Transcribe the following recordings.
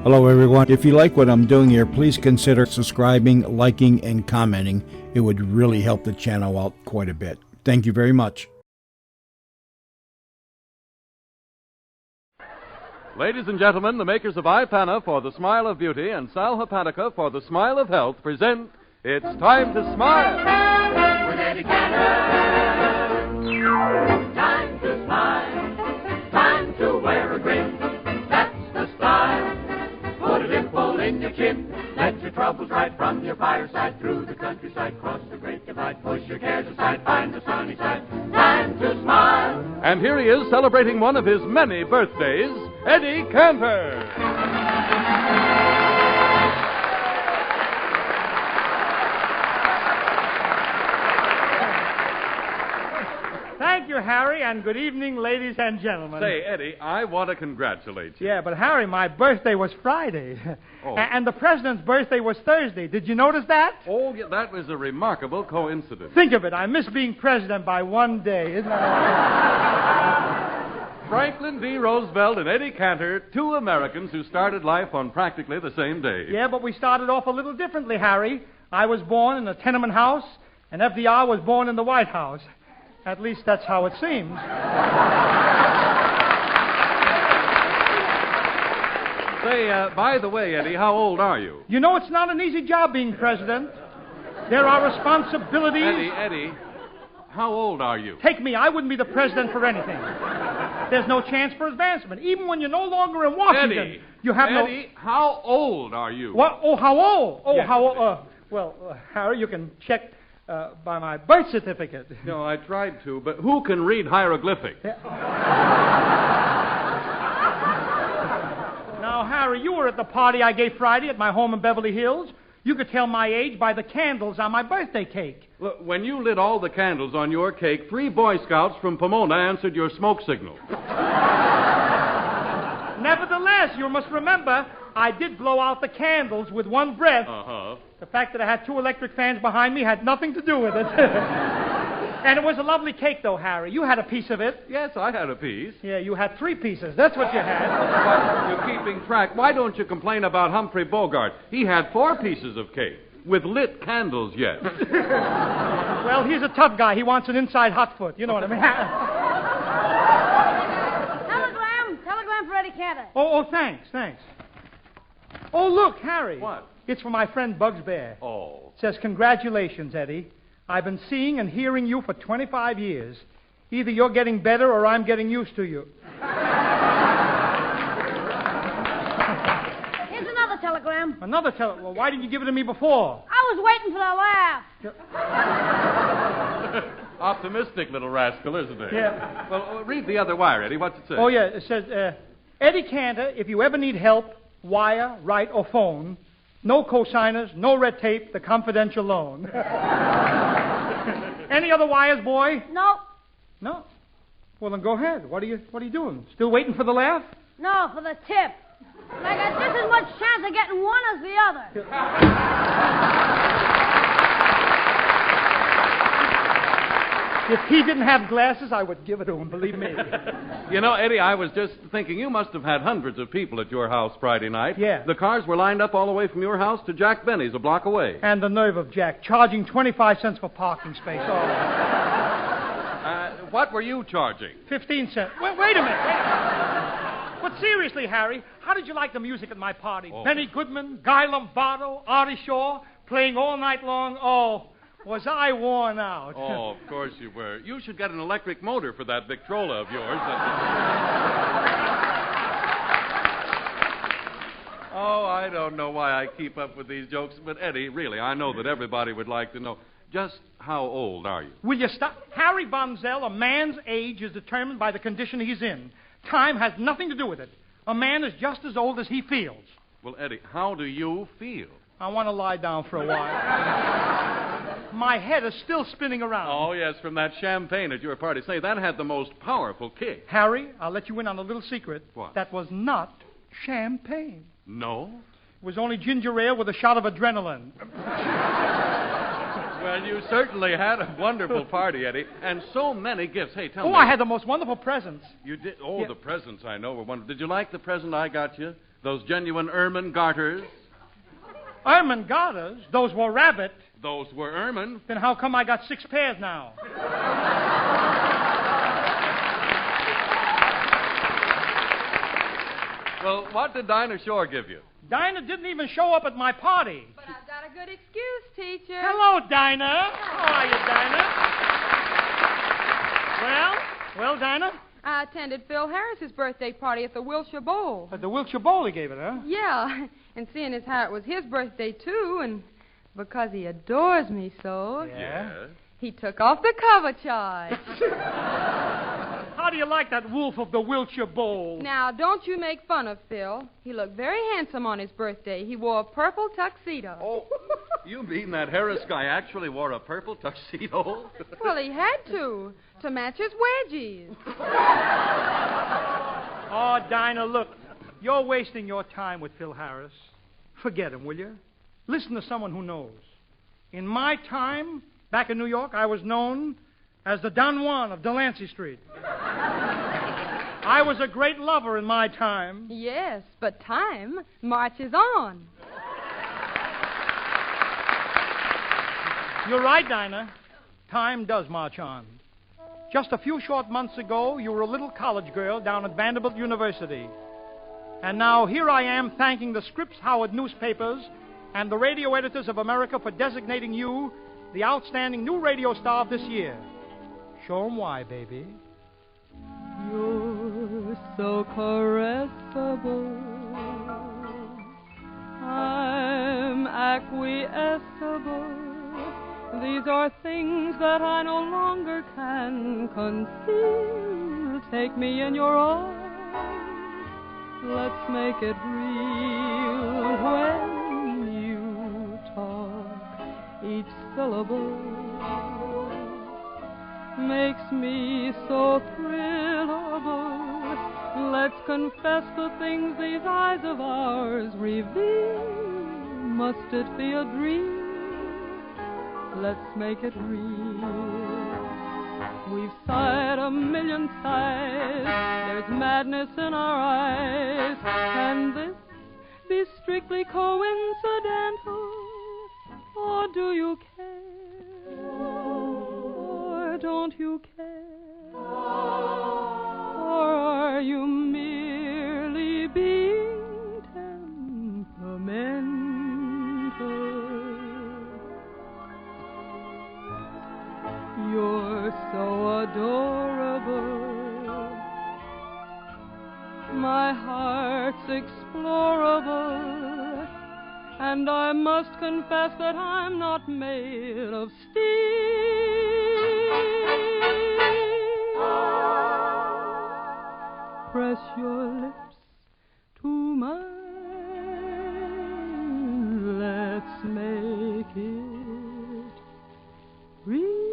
Hello, everyone. If you like what I'm doing here, please consider subscribing, liking, and commenting. It would really help the channel out quite a bit. Thank you very much. Ladies and gentlemen, the makers of Ipana for the Smile of Beauty and Sal Hepatica for the Smile of Health present It's Time to Smile. With Eddie Cantor. Time to smile. Time to wear a grin. That's the style. Put a dimple in your chin. Let your troubles right from your fireside. Through the countryside, cross the great divide. Push your cares aside, find the sunny side. Time to smile. And here he is celebrating one of his many birthdays, Eddie Cantor. Thank you, Harry, and good evening, ladies and gentlemen. Say, Eddie, I want to congratulate you. Yeah, but Harry, my birthday was Friday. Oh. And the president's birthday was Thursday. Did you notice that? Oh, yeah, that was a remarkable coincidence. Think of it. I missed being president by one day. Isn't that Franklin D. Roosevelt and Eddie Cantor, two Americans who started life on practically the same day. Yeah, but we started off a little differently, Harry. I was born in a tenement house, and FDR was born in the White House. At least that's how it seems. Say, by the way, Eddie, how old are you? You know, it's not an easy job being president. There are responsibilities. Eddie, how old are you? Take me. I wouldn't be the president for anything. There's no chance for advancement. Even when you're no longer in Washington, Eddie, you have Eddie, how old are you? What? Oh, how old? Oh, Yes. how old? Harry, you can check by my birth certificate. No, I tried to, but who can read hieroglyphics? Now, Harry, you were at the party I gave Friday at my home in Beverly Hills. You could tell my age by the candles on my birthday cake. Look, when you lit all the candles on your cake, 3 Boy Scouts from Pomona answered your smoke signal. Nevertheless, you must remember, I did blow out the candles with one breath. Uh-huh. The fact that I had 2 electric fans behind me had nothing to do with it. And it was a lovely cake, though, Harry. You had a piece of it. Yes, I had a piece. Yeah, you had 3 pieces. That's what you had. But you're keeping track. Why don't you complain about Humphrey Bogart? He had 4 pieces of cake with lit candles yet. Well, he's a tough guy. He wants an inside hot foot. You know what I mean? Telegram for Eddie Cantor. Oh, thanks. Oh, look, Harry. What? It's for my friend Bugs Bear. Oh. It says, congratulations, Eddie. I've been seeing and hearing you for 25 years. Either you're getting better or I'm getting used to you. Here's another telegram. Well, why didn't you give it to me before? I was waiting for the laugh. Optimistic little rascal, isn't he? Yeah. Well, read the other wire, Eddie. What's it say? Oh, yeah. It says, Eddie Cantor, if you ever need help, wire, write, or phone, no cosigners, no red tape, the confidential loan. Any other wires, boy? No. No. Well, then go ahead. What are you doing? Still waiting for the laugh? No, for the tip. I got just as much chance of getting one as the other. If he didn't have glasses, I would give it to him, believe me. You know, Eddie, I was just thinking you must have had hundreds of people at your house Friday night. Yeah. The cars were lined up all the way from your house to Jack Benny's a block away. And the nerve of Jack, charging 25 cents for parking space. Oh. What were you charging? 15 cents. Wait a minute. But seriously, Harry, how did you like the music at my party? Oh. Benny Goodman, Guy Lombardo, Artie Shaw, playing all night long. Oh, was I worn out. Oh, of course you were. You should get an electric motor for that Victrola of yours. Oh, I don't know why I keep up with these jokes, but Eddie, really, I know that everybody would like to know. Just how old are you? Will you stop? Harry Bonzell, a man's age is determined by the condition he's in. Time has nothing to do with it. A man is just as old as he feels. Well, Eddie, how do you feel? I want to lie down for a while. My head is still spinning around. Oh, yes, from that champagne at your party. Say, that had the most powerful kick. Harry, I'll let you in on a little secret. What? That was not champagne. No? It was only ginger ale with a shot of adrenaline. Well, you certainly had a wonderful party, Eddie, and so many gifts. Hey, tell me. Oh, I had the most wonderful presents. You did? Oh, Yeah. The presents I know were wonderful. Did you like the present I got you? those genuine ermine garters. Ermine garters? Those were rabbit. Those were ermine. Then how come I got 6 pairs now? Well, what did Dinah Shore give you? Dinah didn't even show up at my party. But I've got a good excuse, teacher. Hello, Dinah. How are you, Dinah? Well, Dinah? I attended Phil Harris's birthday party at the Wilshire Bowl. At the Wilshire Bowl he gave it, huh? Yeah, and seeing as how it was his birthday, too, and because he adores me so, Yes. he took off the cover charge. How do you like that wolf of the Wilshire Bowl? Now, don't you make fun of Phil. He looked very handsome on his birthday. He wore a purple tuxedo. Oh, you mean that Harris guy actually wore a purple tuxedo? Well, he had to match his wedgies. Oh, Dinah, look. You're wasting your time with Phil Harris. Forget him, will you? Listen to someone who knows. In my time, back in New York, I was known as the Don Juan of Delancey Street. I was a great lover in my time. Yes, but time marches on. You're right, Dinah. Time does march on. Just a few short months ago, you were a little college girl down at Vanderbilt University. And now here I am thanking the Scripps Howard newspapers and the radio editors of America for designating you the outstanding new radio star of this year. Show 'em why, baby. You're so caressable. I'm acquiescible. These are things that I no longer can conceal. Take me in your arms. Let's make it real when you talk. Each syllable makes me so thrillable. Let's confess the things these eyes of ours reveal. Must it be a dream? Let's make it real. We've sighed a million sighs. There's madness in our eyes. Can this be strictly coincidental? Or do you care? Or don't you care? Or are you merely being temperamental? You're so adorable. My heart's explorable. And I must confess that I'm not made of steel. Press your lips to mine. Let's make it real.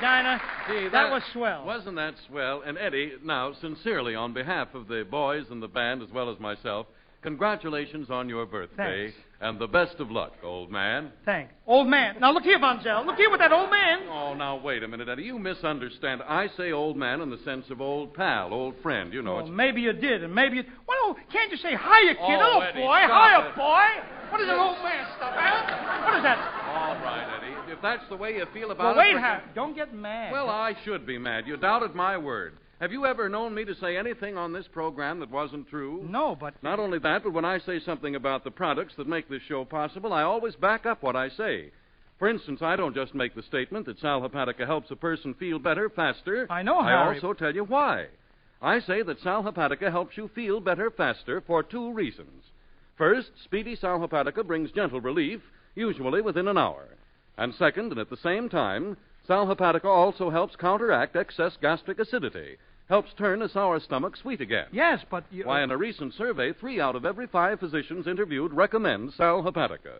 Dinah, Gee, that was swell. Wasn't that swell? And Eddie, now, sincerely, on behalf of the boys and the band as well as myself, congratulations on your birthday. Thanks. And the best of luck, old man. Thanks. Old man. Now, look here, Bonzel. Look here with that old man. Oh, now, wait a minute, Eddie. You misunderstand. I say old man in the sense of old pal, old friend. You know, Well, it's... maybe you did, and maybe you... Well, can't you say hiya, kid? Oh, Hello, Eddie, boy. stop Hiya, it. boy. What is that old man stuff, huh? What is that? All right, Eddie. If that's the way you feel about Well, it... wait, forget- Harry. Don't get mad. Well, I should be mad. You doubted my word. Have you ever known me to say anything on this program that wasn't true? No, but... Not only that, but when I say something about the products that make this show possible, I always back up what I say. For instance, I don't just make the statement that Sal Hepatica helps a person feel better faster. I know, I Harry. also tell you why. I say that Sal Hepatica helps you feel better faster for 2 reasons. First, speedy Sal Hepatica brings gentle relief, usually within an hour. And second, and at the same time, Sal Hepatica also helps counteract excess gastric acidity, helps turn a sour stomach sweet again. Yes, but you... Why, in a recent survey, 3 out of every 5 physicians interviewed recommend Sal Hepatica.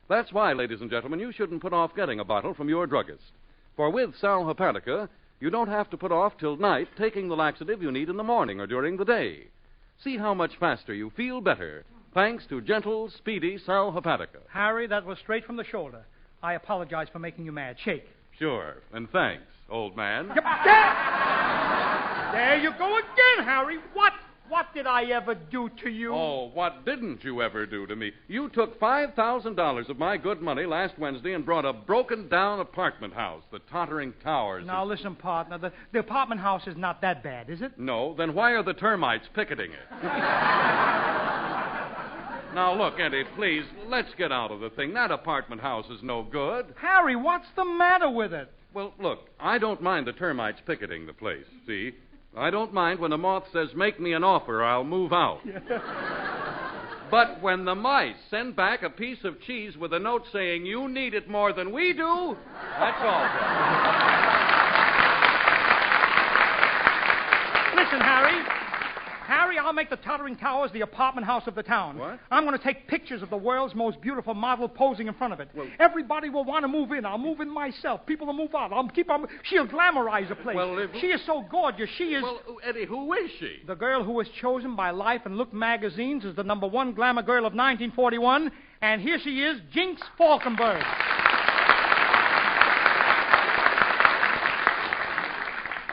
That's why, ladies and gentlemen, you shouldn't put off getting a bottle from your druggist. For with Sal Hepatica, you don't have to put off till night taking the laxative you need in the morning or during the day. See how much faster you feel better, thanks to gentle, speedy Sal Hepatica. Harry, that was straight from the shoulder. I apologize for making you mad. Shake. Sure, and thanks, old man. There you go again, Harry. What did I ever do to you? Oh, what didn't you ever do to me? You took $5,000 of my good money last Wednesday and brought a broken-down apartment house, the tottering towers. Now, listen, partner. The apartment house is not that bad, is it? No, then why are the termites picketing it? Now, look, Eddie, please, let's get out of the thing. That apartment house is no good. Harry, what's the matter with it? Well, look, I don't mind the termites picketing the place, see? I don't mind when a moth says, make me an offer, I'll move out. But when the mice send back a piece of cheese with a note saying, you need it more than we do, that's all. Listen, Harry. Harry, I'll make the tottering towers the apartment house of the town. What? I'm going to take pictures of the world's most beautiful model posing in front of it. Well, everybody will want to move in. I'll move in myself. People will move out. She'll glamorize the place. Well, she is so gorgeous. She is... Well, Eddie, who is she? The girl who was chosen by Life and Look magazines as the #1 glamour girl of 1941. And here she is, Jinx Falkenburg.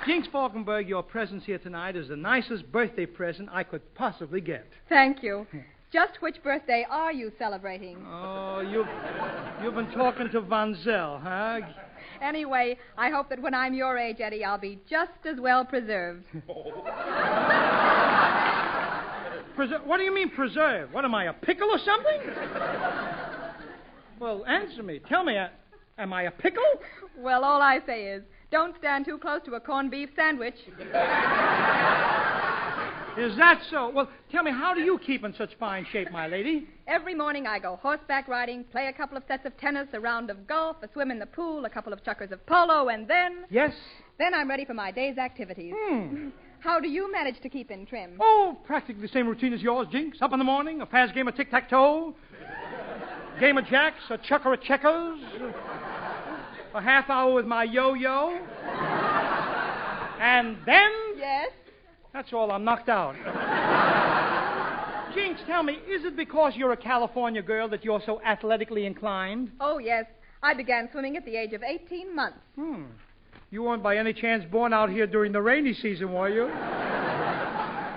Jinx Falkenburg, your presence here tonight is the nicest birthday present I could possibly get. Thank you. Just which birthday are you celebrating? Oh, you've been talking to Von Zell, huh? Anyway, I hope that when I'm your age, Eddie, I'll be just as well preserved. What do you mean preserved? What, am I, a pickle or something? Well, answer me. Tell me, am I a pickle? Well, all I say is, don't stand too close to a corned beef sandwich. Is that so? Well, tell me, how do you keep in such fine shape, my lady? Every morning I go horseback riding, play a couple of sets of tennis, a round of golf, a swim in the pool, a couple of chukkers of polo, and then... Yes? Then I'm ready for my day's activities. How do you manage to keep in trim? Oh, practically the same routine as yours, Jinx. Up in the morning, a fast game of tic-tac-toe, game of jacks, a chukker of checkers, a half hour with my yo-yo, and then... Yes? That's all. I'm knocked out. Jinx, tell me, is it because you're a California girl that you're so athletically inclined? Oh, yes. I began swimming at the age of 18 months. You weren't by any chance born out here during the rainy season, were you?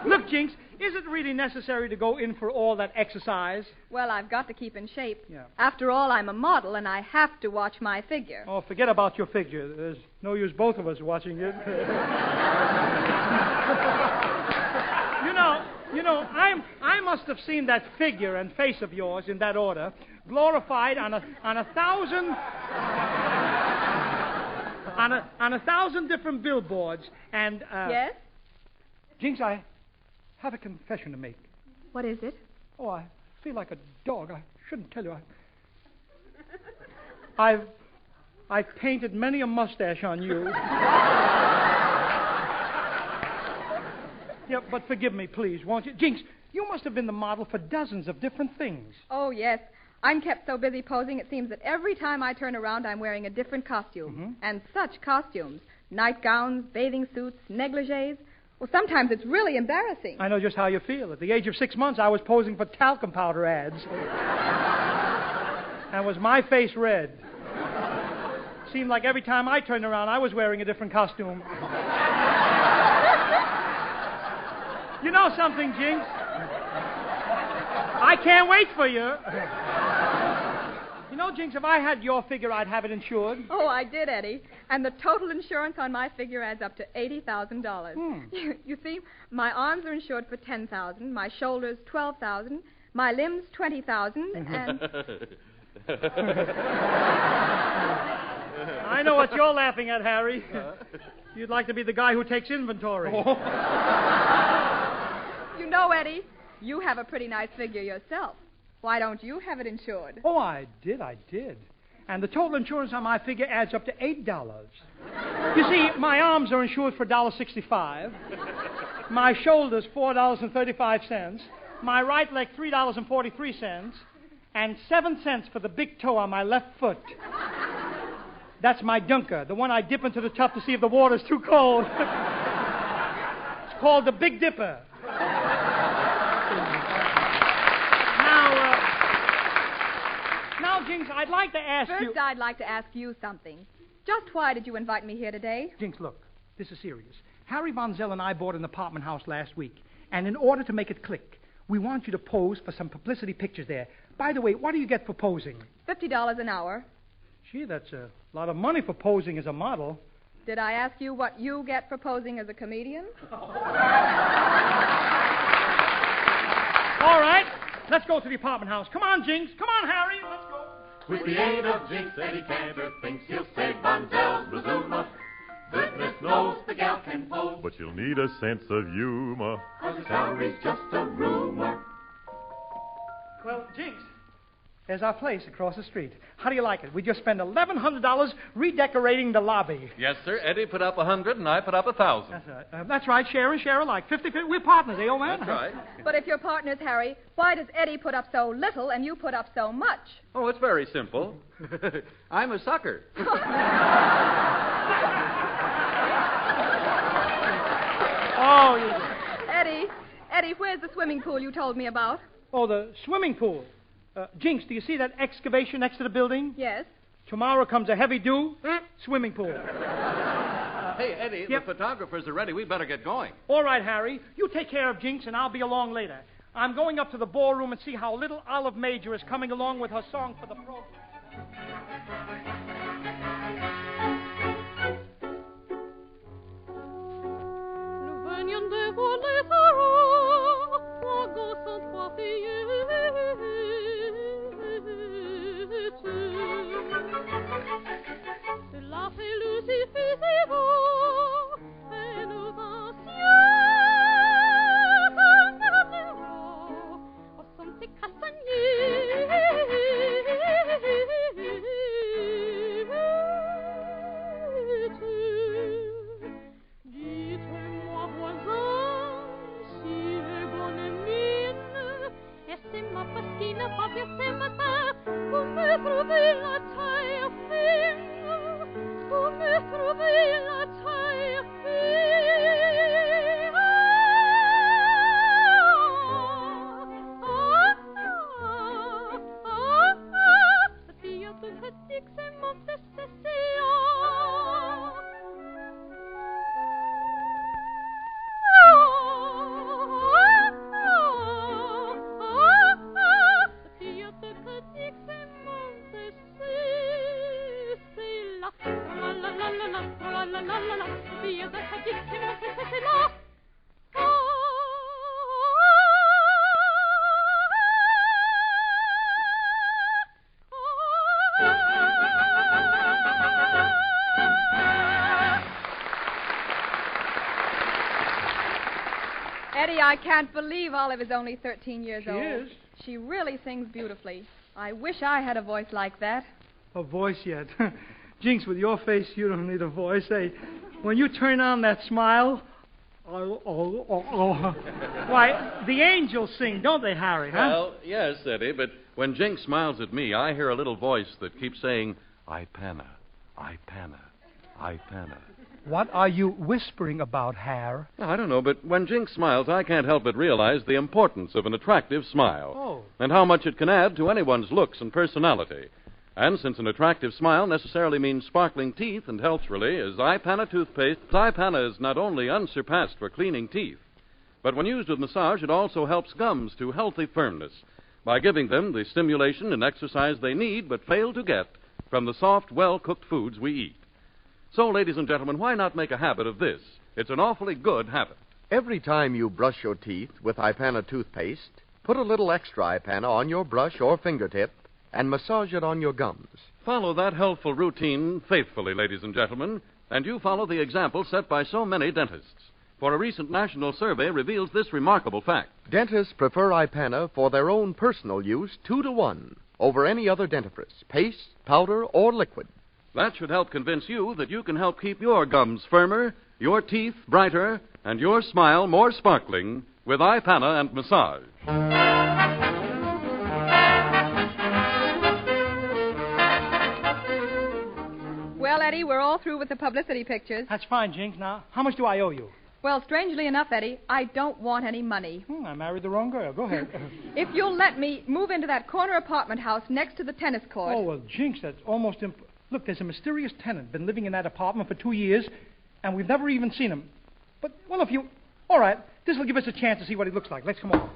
Look, Jinx, is it really necessary to go in for all that exercise? Well, I've got to keep in shape. Yeah. After all, I'm a model, and I have to watch my figure. Oh, forget about your figure. There's no use both of us watching it. I must have seen that figure and face of yours in that order, glorified on a thousand different billboards. And Yes? Jinx, I have a confession to make. What is it? Oh, I feel like a dog. I shouldn't tell you. I've painted many a mustache on you. Yeah, but forgive me, please, won't you? Jinx, you must have been the model for dozens of different things. Oh, yes. I'm kept so busy posing, it seems that every time I turn around, I'm wearing a different costume. And such costumes. Nightgowns, bathing suits, negligees. Well, sometimes it's really embarrassing. I know just how you feel. At the age of 6 months, I was posing for talcum powder ads. And was my face red? Seemed like every time I turned around, I was wearing a different costume. You know something, Jinx? I can't wait for you. You know, Jinx, if I had your figure, I'd have it insured. Oh, I did, Eddie. And the total insurance on my figure adds up to $80,000. You see, my arms are insured for $10,000, my shoulders $12,000, my limbs $20,000, and... I know what you're laughing at, Harry. You'd like to be the guy who takes inventory. You know, Eddie, you have a pretty nice figure yourself. Why don't you have it insured? Oh, I did. And the total insurance on my figure adds up to $8. You see, my arms are insured for $1.65. My shoulders, $4.35. My right leg, $3.43. And 7 cents for the big toe on my left foot. That's my dunker, the one I dip into the tub to see if the water's too cold. It's called the Big Dipper. I'd like to ask you... First, I'd like to ask you something. Just why did you invite me here today? Jinx, look, this is serious. Harry Von Zell and I bought an apartment house last week, and in order to make it click, we want you to pose for some publicity pictures there. By the way, what do you get for posing? $50 an hour. Gee, that's a lot of money for posing as a model. Did I ask you what you get for posing as a comedian? All right, let's go to the apartment house. Come on, Jinx. Come on, Harry. Let's go. With the aid of Jinx, Eddie Cantor thinks he'll save Von Zell's Blazuma. Goodness knows the gal can pose, but you'll need a sense of humor. 'Cause her salary's just a rumor. Well, Jinx, there's our place across the street. How do you like it? We just spent $1,100 redecorating the lobby. Yes, sir. Eddie put up 100 and I put up 1,000. That's right. Share and share alike. 50-50. We're partners, eh, old man? That's right. But if you're partners, Harry, why does Eddie put up so little and you put up so much? Oh, it's very simple. I'm a sucker. Oh, yeah. Eddie, where's the swimming pool you told me about? Oh, the swimming pool. Jinx, do you see that excavation next to the building? Yes. Tomorrow comes a heavy dew, swimming pool. Hey, Eddie, Yep. The photographers are ready. We'd better get going. All right, Harry. You take care of Jinx, and I'll be along later. I'm going up to the ballroom and see how little Olive Major is coming along with her song for the program. Eddie, I can't believe Olive is only 13 years old. She is? She really sings beautifully. I wish I had a voice like that. A voice yet? Jinx, with your face, you don't need a voice. Hey, when you turn on that smile, why, the angels sing, don't they, Harry, huh? Well, yes, Eddie, but when Jinx smiles at me, I hear a little voice that keeps saying, I panna, I panna, I panna. What are you whispering about, Har? I don't know, but when Jinx smiles, I can't help but realize the importance of an attractive smile. Oh. And how much it can add to anyone's looks and personality. And since an attractive smile necessarily means sparkling teeth and helps really, as iPanna toothpaste, iPanna is not only unsurpassed for cleaning teeth, but when used with massage, it also helps gums to healthy firmness by giving them the stimulation and exercise they need but fail to get from the soft, well-cooked foods we eat. So, ladies and gentlemen, why not make a habit of this? It's an awfully good habit. Every time you brush your teeth with iPanna toothpaste, put a little extra iPanna on your brush or fingertip and massage it on your gums. Follow that healthful routine faithfully, ladies and gentlemen, and you follow the example set by so many dentists. For a recent national survey reveals this remarkable fact. Dentists prefer iPanna for their own personal use 2-to-1 over any other dentifrice, paste, powder, or liquid. That should help convince you that you can help keep your gums firmer, your teeth brighter, and your smile more sparkling with iPanna and massage. Well, Eddie, we're all through with the publicity pictures. That's fine, Jinx. Now, how much do I owe you? Well, strangely enough, Eddie, I don't want any money. I married the wrong girl. Go ahead. If you'll let me move into that corner apartment house next to the tennis court. Oh, well, Jinx, that's almost Look, there's a mysterious tenant been living in that apartment for 2 years, and we've never even seen him. But, well, if you... All right, this will give us a chance to see what he looks like. Let's come on.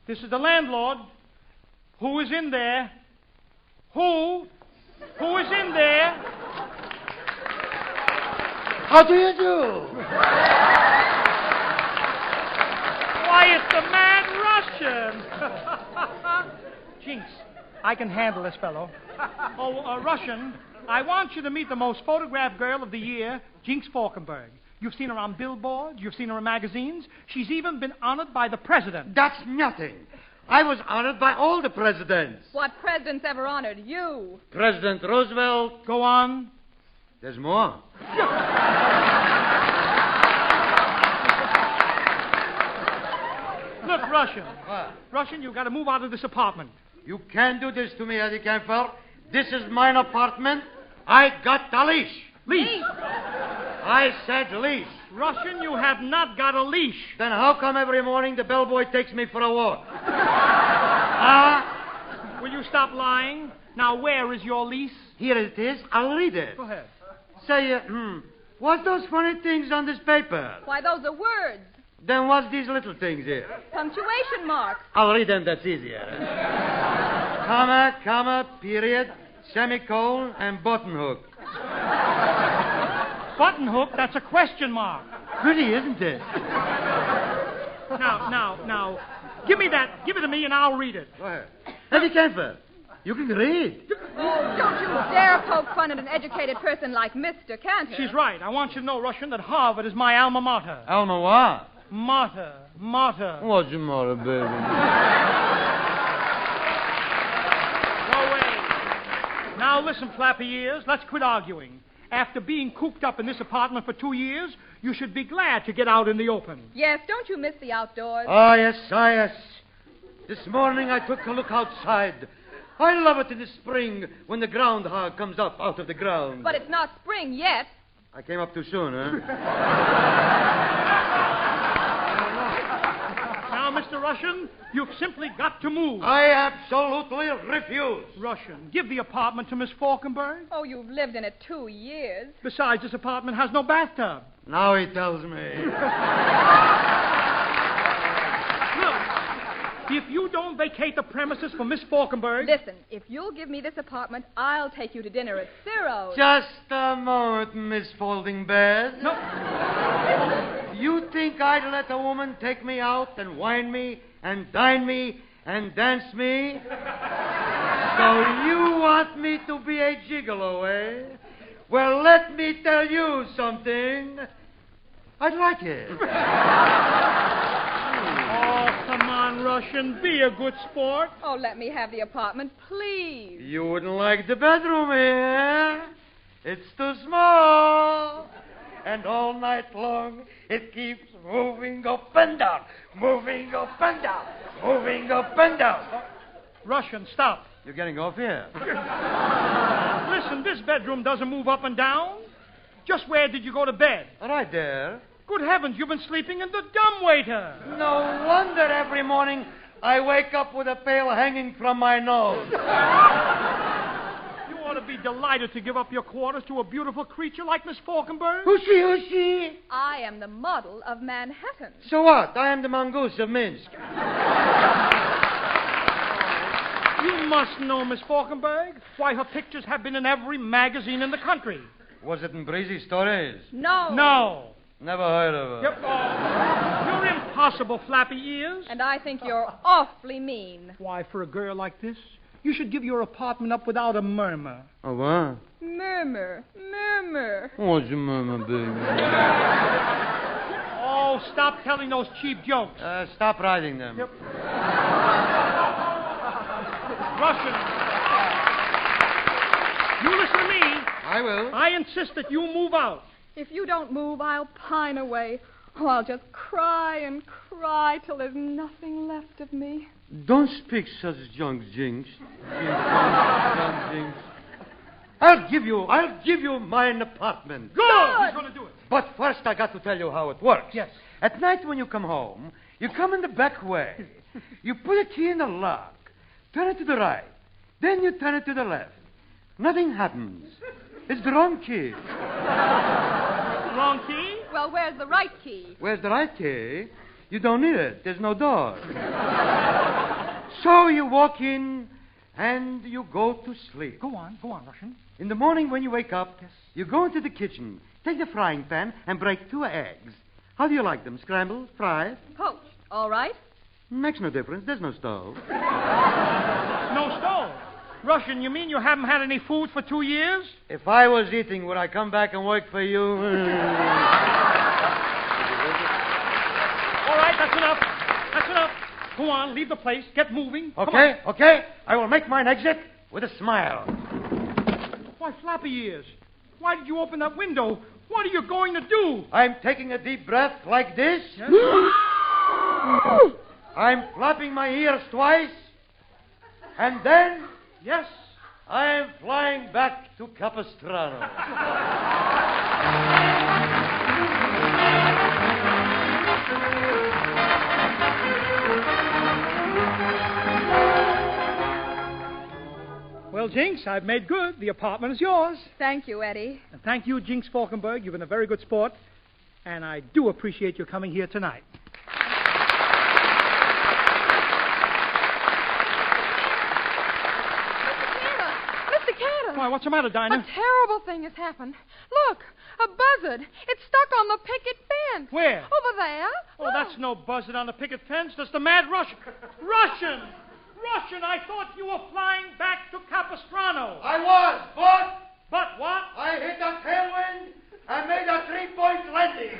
This is the landlord. Who is in there? Who is in there? How do you do? Why, it's the Mad Russian. Jinx, I can handle this fellow. Oh, Russian, I want you to meet the most photographed girl of the year, Jinx Falkenburg. You've seen her on billboards. You've seen her in magazines. She's even been honored by the president. That's nothing. I was honored by all the presidents. What president's ever honored you? President Roosevelt. Go on. There's more. Look, Russian. What? Russian, you've got to move out of this apartment. You can't do this to me, Eddie Cantor. This is mine apartment. I got a leash. Leash. I said leash. Russian, you have not got a leash. Then how come every morning the bellboy takes me for a walk? Will you stop lying? Now, where is your lease? Here it is. I'll read it. Go ahead. Say, what's those funny things on this paper? Why, those are words. Then what's these little things here? Punctuation marks. I'll read them, that's easier. Comma, period, semicolon, and button hook. Button hook? That's a question mark. Pretty, isn't it? Now, give me that. Give it to me and I'll read it. Go ahead. Eddie Cantor, you can read. Oh, don't you dare poke fun at an educated person like Mr. Cantor. She's right. I want you to know, Russian, that Harvard is my alma mater. Alma what? Mater. What's the matter, baby? Go away. Now listen, flappy ears, let's quit arguing. After being cooped up in this apartment for 2 years, you should be glad to get out in the open. Yes, don't you miss the outdoors? Ah, yes. This morning I took a look outside. I love it in the spring when the groundhog comes up out of the ground. But it's not spring yet. I came up too soon, huh? Now, Mr. Russian, you've simply got to move. I absolutely refuse. Russian, give the apartment to Miss Falkenburg. Oh, you've lived in it 2 years. Besides, this apartment has no bathtub. Now he tells me. Look, if you don't vacate the premises for Miss Falkenburg... Listen, if you'll give me this apartment, I'll take you to dinner at Ciro's. Just a moment, Miss Folding Bed. No. You think I'd let a woman take me out and wine me and dine me and dance me? So you want me to be a gigolo, eh? Well, let me tell you something. I'd like it. Oh, come on, Russian. Be a good sport. Oh, let me have the apartment, please. You wouldn't like the bedroom here. It's too small. And all night long, it keeps moving up and down, moving up and down, moving up and down. Russian, stop. You're getting off here. Listen, this bedroom doesn't move up and down. Just where did you go to bed? Right there. Good heavens, you've been sleeping in the dumbwaiter. No wonder every morning I wake up with a pail hanging from my nose. You ought to be delighted to give up your quarters to a beautiful creature like Miss Falkenburg. Who's she? I am the model of Manhattan. So what? I am the mongoose of Minsk. You must know Miss Falkenburg. Why, her pictures have been in every magazine in the country. Was it in Breezy Stories? No. Never heard of her. You're impossible, flappy ears. And I think you're awfully mean. Why, for a girl like this, you should give your apartment up without a murmur. Oh, what? Murmur. What's your murmur, baby? Oh, stop telling those cheap jokes. Stop writing them. Yep. Russian. You listen to me. I will. I insist that you move out. If you don't move, I'll pine away. Oh, I'll just cry and cry till there's nothing left of me. Don't speak such junk, Jinx. Jinx. I'll give you mine apartment. Good! He's going to do it. But first I got to tell you how it works. Yes. At night when you come home, you come in the back way. You put a key in the lock, turn it to the right. Then you turn it to the left. Nothing happens. It's the wrong key. Wrong key? Well, where's the right key? Where's the right key? You don't need it. There's no door. So you walk in and you go to sleep. Go on, Russian. In the morning when you wake up, you go into the kitchen, take the frying pan, and break 2 eggs. How do you like them? Scrambled? Fried? Poached. All right. Makes no difference. There's no stove. No stove. Russian, you mean you haven't had any food for 2 years? If I was eating, would I come back and work for you? All right, that's enough. That's enough. Go on, leave the place. Get moving. Okay. I will make mine exit with a smile. Why, floppy ears. Why did you open that window? What are you going to do? I'm taking a deep breath like this. Yes? I'm flapping my ears twice. And then, Yes. I am flying back to Capistrano. Well, Jinx, I've made good. The apartment is yours. Thank you, Eddie. And thank you, Jinx Falkenburg. You've been a very good sport. And I do appreciate your coming here tonight. Mr. Cantor! Why, what's the matter, Dinah? A terrible thing has happened. Look, a buzzard. It's stuck on the picket fence. Where? Over there. Oh, Look. that's no buzzard on the picket fence. That's the mad Russian. Russian, I thought you were flying back to Capistrano. I was, but But what? I hit a tailwind and made a 3-point landing.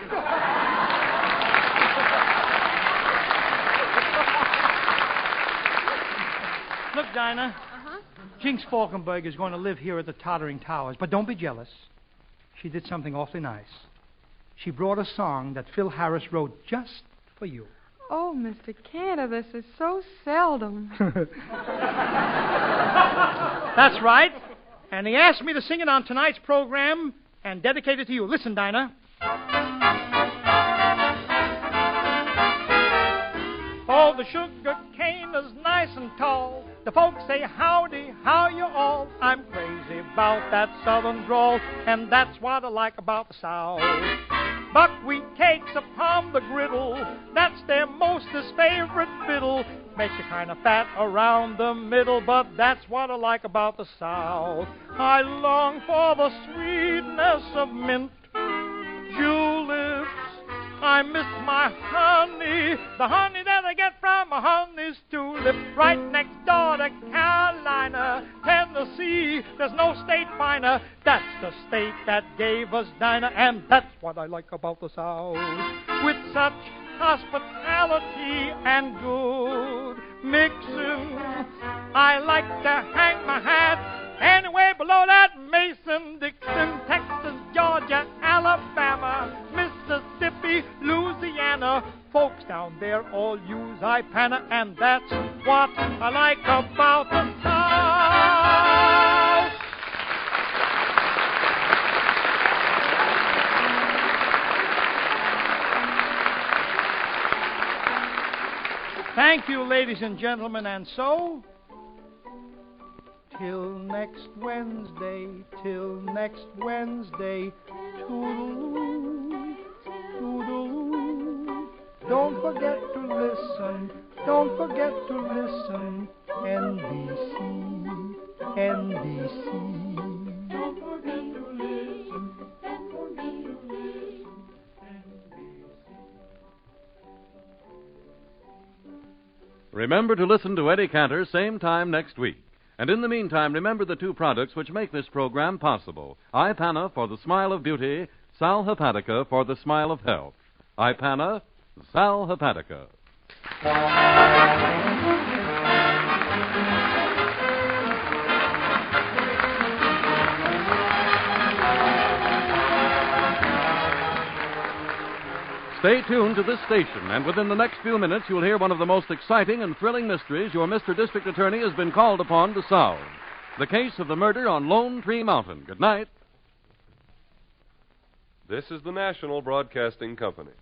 Look, Dinah. Jinx Falkenburg is going to live here at the Tottering Towers, but don't be jealous. She did something awfully nice. She brought a song that Phil Harris wrote just for you. Oh, Mr. Cantor, this is so seldom. That's right. And he asked me to sing it on tonight's program and dedicate it to you. Listen, Dinah. Oh, the sugar cane is nice and tall. The folks say, howdy, how you all? I'm crazy about that southern drawl, and that's what I like about the South. Buckwheat cakes upon the griddle, that's their mostest favorite fiddle. Makes you kind of fat around the middle, but that's what I like about the South. I long for the sweetness of mint juleps. I miss my honey, the honey that I get from a honey's tulip. Right next door to Carolina, Tennessee, there's no state finer. That's the state that gave us Dinah, and that's what I like about the South. With such hospitality and good mixing, I like to hang my hat anywhere below that Mason-Dixon, Texas, Georgia, Alabama, Mississippi, Louisiana. Folks down there all use Ipana, and that's what I like about the South. Thank you, ladies and gentlemen, and so, till next Wednesday, toodaloo, toodaloo. Don't forget to listen, NBC, NBC. Don't forget to listen, Remember to listen to Eddie Cantor same time next week. And in the meantime, remember the 2 products which make this program possible. Ipana for the smile of beauty, Sal Hepatica for the smile of health. Ipana, Sal Hepatica. Stay tuned to this station, and within the next few minutes you'll hear one of the most exciting and thrilling mysteries your Mr. District Attorney has been called upon to solve. The case of the murder on Lone Tree Mountain. Good night. This is the National Broadcasting Company.